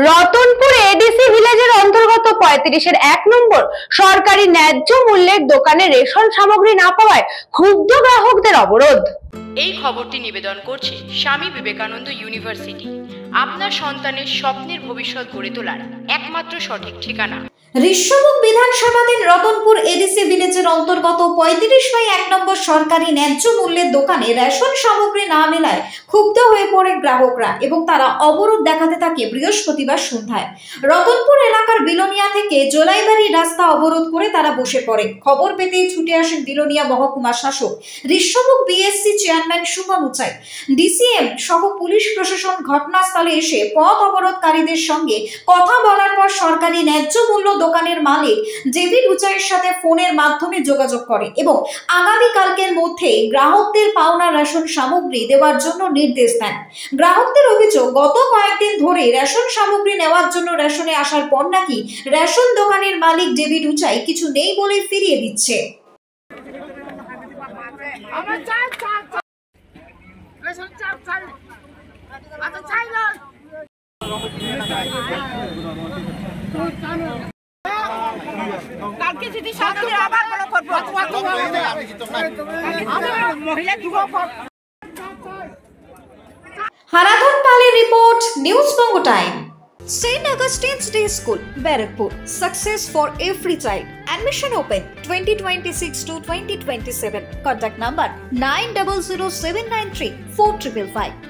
Ratanpur ADC ভিলেজের অন্তর্গত 35-এর 1 নম্বর সরকারি ন্যায্য মূল্যের দোকানে রেশন সামগ্রী না পাওয়ায় ক্ষুব্ধ গ্রাহকদের অবরোধ। এই খবরটি নিবেদন করছে স্বামী বিবেকানন্দ ইউনিভার্সিটি, আপনার সন্তানের স্বপ্নের ভবিষ্যৎ গড়ে তোলার একমাত্র সঠিক ঠিকানা। ঋষ্যমুখ বিধানসভাধীন রতনপুর এডিসি ভিলেজের অন্তর্গত 35/1 নম্বর সরকারি ন্যায্য মূল্যের দোকানে রেশন সামগ্রী না মেলায় ক্ষুব্ধ হয়ে পড়ে গ্রাহকরা এবং তারা অবরোধ দেখাতে থাকে বৃহস্পতিবার সন্ধ্যায়। রতনপুর এলাকার বিলোনিয়া থেকে জোলাইবাড়ি রাস্তা অবরোধ করে তারা বসে পড়ে। খবর পেতেই ছুটে আসেন বিলোনিয়া মহকুমা শাসক Rishyamukh BSc chairman Suman Uchai, DCM সহ পুলিশ প্রশাসন ঘটনাস্থলে এসে পথ অবরোধকারীদের সঙ্গে কথা বলার পর সরকারি ন্যায্য মূল্য দোকানের মালিক ডেভিড উচাইয়ের সাথে ফোনের মাধ্যমে যোগাযোগ করে এবং আগামীকালকের মধ্যে গ্রাহকদের পাওনা রেশন সামগ্রী দেওয়ার জন্য নির্দেশ দেন। গ্রাহকদের অভিযোগ, গত কয়েকদিন ধরে রেশন সামগ্রী নেওয়ার জন্য রেশনে আসার পর নাকি রেশন দোকানের মালিক ডেভিড উচাই কিছু নেই বলে ফিরিয়ে দিচ্ছে। হারাধন পালের report, news Banga time. St. Augustine's Day School, Barrackpur. Success for every child. Admission open 2026 to 2027. Contact number 900793 4555.